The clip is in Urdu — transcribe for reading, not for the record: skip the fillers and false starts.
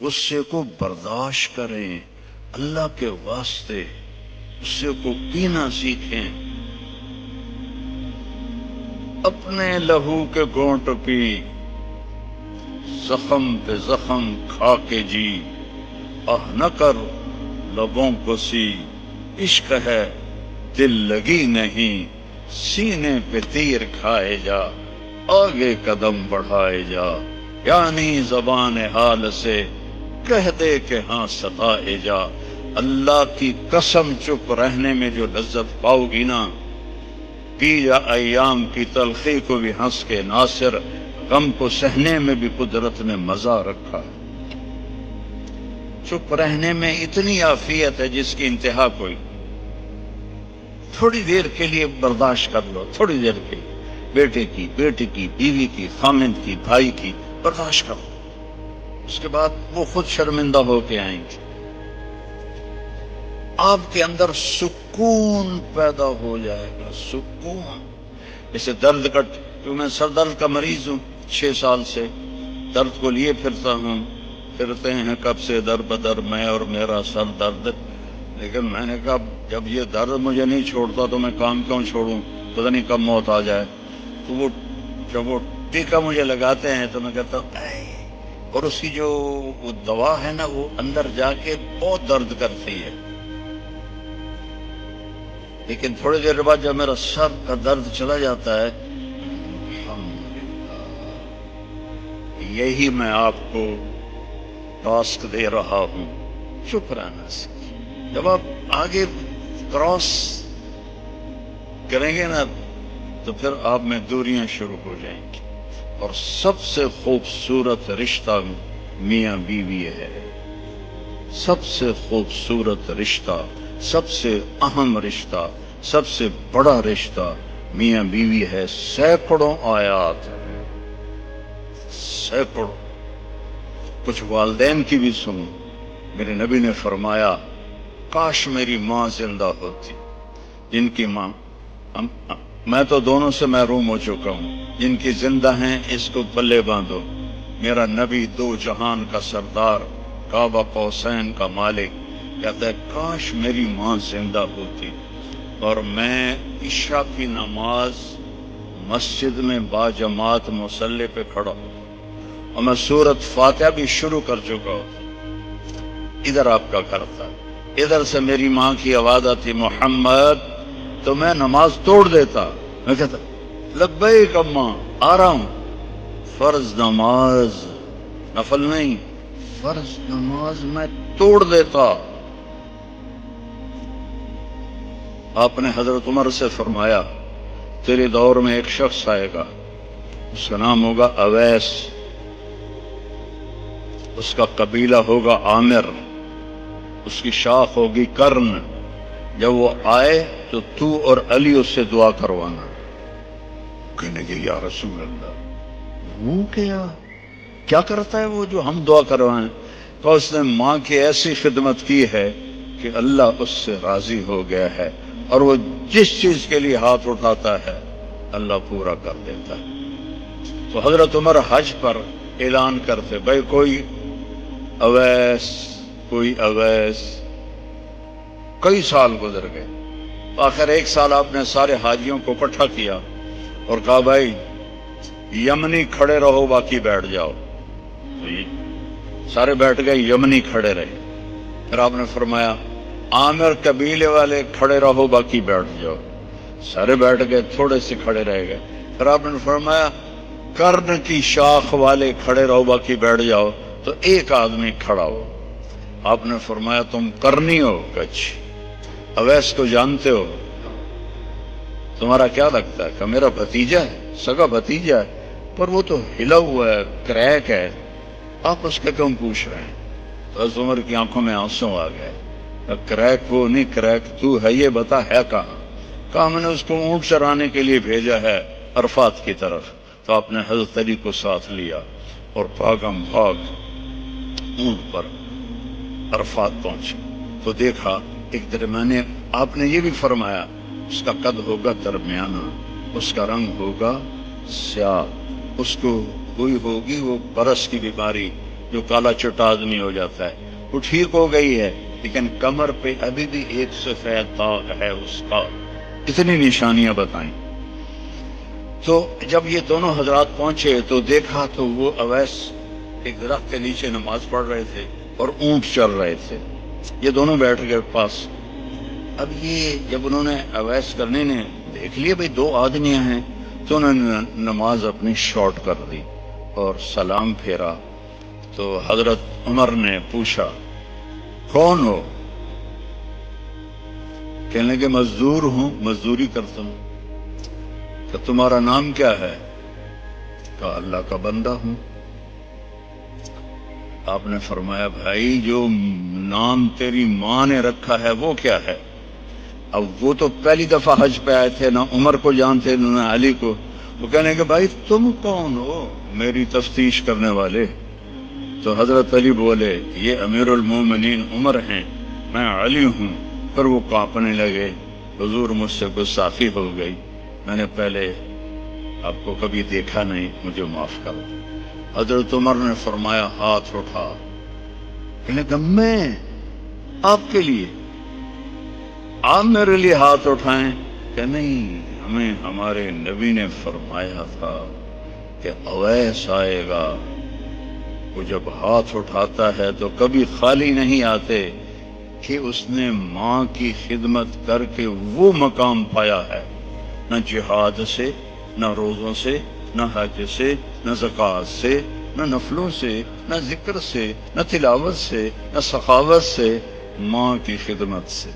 غصے کو برداشت کریں، اللہ کے واسطے غصے کو پینا سیکھیں، اپنے لہو کے گھونٹ پی، زخم پہ زخم کھا کے جی، آہ نہ کر لبوں کو سی، عشق ہے دل لگی نہیں، سینے پہ تیر کھائے جا، آگے قدم بڑھائے جا، یعنی زبان حال سے کہہ دے کہ ہاں ستائے جا۔ اللہ کی قسم چپ رہنے میں جو لذت پاؤ گی نا، پی جا ایام کی تلخی کو بھی ہنس کے ناصر، غم کو سہنے میں بھی قدرت نے مزہ رکھا ہے۔ چپ رہنے میں اتنی عافیت ہے جس کی انتہا کوئی، تھوڑی دیر کے لیے برداشت کر لو، تھوڑی دیر کے لیے، بیٹے کی، بیٹی کی، بیوی کی، خامند کی، بھائی کی، برداشت کرو، اس کے بعد وہ خود شرمندہ ہو کے آئیں گے۔ آپ کے اندر سکون پیدا ہو جائے گا، سکون۔ جیسے درد کا، میں سر درد کا مریض ہوں، 6 سال سے درد کو لیے پھرتا ہوں، پھرتے ہیں کب سے در بدر میں اور میرا سر درد، لیکن میں نے کہا جب یہ درد مجھے نہیں چھوڑتا تو میں کام کیوں چھوڑوں، پتہ نہیں کب موت آ جائے۔ تو وہ جب وہ ٹیکا مجھے لگاتے ہیں تو میں کہتا ہوں اے، اور اس کی جو وہ دوا ہے نا وہ اندر جا کے بہت درد کرتی ہے، لیکن تھوڑی دیر بعد جب میرا سر کا درد چلا جاتا ہے، یہی میں آپ کو ٹاسک دے رہا ہوں، چپ رہنا سے۔ جب آپ آگے کراس کریں گے نا تو پھر آپ میں دوریاں شروع ہو جائیں گی، اور سب سے خوبصورت رشتہ میاں بیوی ہے، سب سے خوبصورت رشتہ، سب سے اہم رشتہ، سب سے بڑا رشتہ میاں بیوی ہے۔ سینکڑوں آیات، سینکڑوں۔ کچھ والدین کی بھی سنو، میرے نبی نے فرمایا کاش میری ماں زندہ ہوتی، جن کی ماں، میں تو دونوں سے محروم ہو چکا ہوں، جن کی زندہ ہیں اس کو پلے باندھو۔ میرا نبی دو جہان کا سردار، کعبہ قوسین کا مالک، کہتا ہے کاش میری ماں زندہ ہوتی اور میں عشاء کی نماز مسجد میں باجماعت مصلی پہ کھڑا ہوں اور میں سورۃ فاتحہ بھی شروع کر چکا ہوں، ادھر آپ کا گھر تھا، ادھر سے میری ماں کی آواز آتی محمد، تو میں نماز توڑ دیتا، میں کہتا لبیک اماں، آ رہا ہوں۔ فرض نماز، نفل نہیں، فرض نماز میں توڑ دیتا۔ آپ نے حضرت عمر سے فرمایا تیرے دور میں ایک شخص آئے گا، اس کا نام ہوگا اویس، اس کا قبیلہ ہوگا عامر، اس کی شاخ ہوگی کرن، جب وہ آئے تو تو اور علی اس سے دعا کروانا۔ کہنے کہ یا رسول اللہ وہ کیا کرتا ہے وہ جو ہم دعا کروائیں؟ تو اس نے ماں کی ایسی خدمت کی ہے کہ اللہ اس سے راضی ہو گیا ہے، اور وہ جس چیز کے لیے ہاتھ اٹھاتا ہے اللہ پورا کر دیتا ہے۔ تو حضرت عمر حج پر اعلان کرتے بھائی کوئی اویس، کوئی اویس۔ کئی سال گزر گئے، آخر ایک سال آپ نے سارے حاجیوں کو اکٹھا کیا اور کہا بھائی یمنی کھڑے رہو باقی بیٹھ جاؤ۔ تو سارے بیٹھ گئے، یمنی کھڑے رہے۔ پھر آپ نے فرمایا عامر قبیلے والے کھڑے رہو باقی بیٹھ جاؤ، سارے بیٹھ گئے، تھوڑے سے کھڑے رہ گئے۔ پھر آپ نے فرمایا کرن کی شاخ والے کھڑے رہو باقی بیٹھ جاؤ، تو ایک آدمی کھڑا ہو۔ آپ نے فرمایا تم کرنی ہو؟ کچھ اویس کو جانتے ہو؟ تمہارا کیا لگتا ہے؟ کہ میرا بھتیجا ہے، سگا بھتیجا ہے، پر وہ تو ہلا ہوا ہے، کریک ہے، آپ اس کا کیوں پوچھ رہے ہیں؟ تو حضرت عمر کی آنکھوں میں آنسو آ گئے۔ کریک وہ نہیں، کریک تو ہے، یہ بتا ہے کہاں؟ کہا میں نے اس کو اونٹ چرانے کے لیے بھیجا ہے عرفات کی طرف۔ تو آپ نے حضرت علی کو ساتھ لیا اور بھاگم بھاگ اونٹ پر عرفات پہنچے تو دیکھا ایک درمیانے، آپ نے یہ بھی فرمایا اس کا قد ہوگا درمیانہ، اس کا رنگ ہوگا سیاہ، اس کو ہوئی ہوگی وہ برس کی بیماری، جو کالا چٹا آدمی ہو جاتا ہے، وہ ٹھیک ہو گئی ہے، لیکن کمر پہ ابھی بھی ایک سفید داغ ہے اس کا. اتنی نشانیاں بتائیں. تو جب یہ دونوں حضرات پہنچے تو دیکھا تو وہ اویس ایک درخت کے نیچے نماز پڑھ رہے تھے اور اونٹ چل رہے تھے. یہ دونوں بیٹھ گئے پاس. اب یہ جب انہوں نے اویس کرنے نے دیکھ لیے بھئی دو آدمیاں ہیں، تو انہوں نے نماز اپنی شارٹ کر دی اور سلام پھیرا. تو حضرت عمر نے پوچھا کون ہو؟ کہنے لگے مزدور ہوں، مزدوری کرتا ہوں. کہ تمہارا نام کیا ہے؟ کہا اللہ کا بندہ ہوں. آپ نے فرمایا بھائی جو نام تیری ماں نے رکھا ہے وہ کیا ہے؟ اب وہ تو پہلی دفعہ حج پہ آئے تھے، نہ عمر کو جانتے نہ علی کو. وہ کہنے کہ بھائی تم کون ہو میری تفتیش کرنے والے؟ تو حضرت علی بولے یہ امیر المومنین عمر ہیں، میں علی ہوں. پھر وہ کانپنے لگے. حضور مجھ سے گستاخی ہو گئی، میں نے پہلے آپ کو کبھی دیکھا نہیں، مجھے معاف کرو. حضرت عمر نے فرمایا ہاتھ اٹھا. کہنے کہ میں آپ کے لیے، آپ میرے لیے ہاتھ اٹھائیں؟ کہ نہیں، ہمیں ہمارے نبی نے فرمایا تھا کہ اویس آئے گا، وہ جب ہاتھ اٹھاتا ہے تو کبھی خالی نہیں آتے کہ اس نے ماں کی خدمت کر کے وہ مقام پایا ہے. نہ جہاد سے، نہ روزوں سے، نہ حج سے، نہ زکوٰۃ سے، نہ نفلوں سے، نہ ذکر سے، نہ تلاوت سے، نہ سخاوت سے، ماں کی خدمت سے.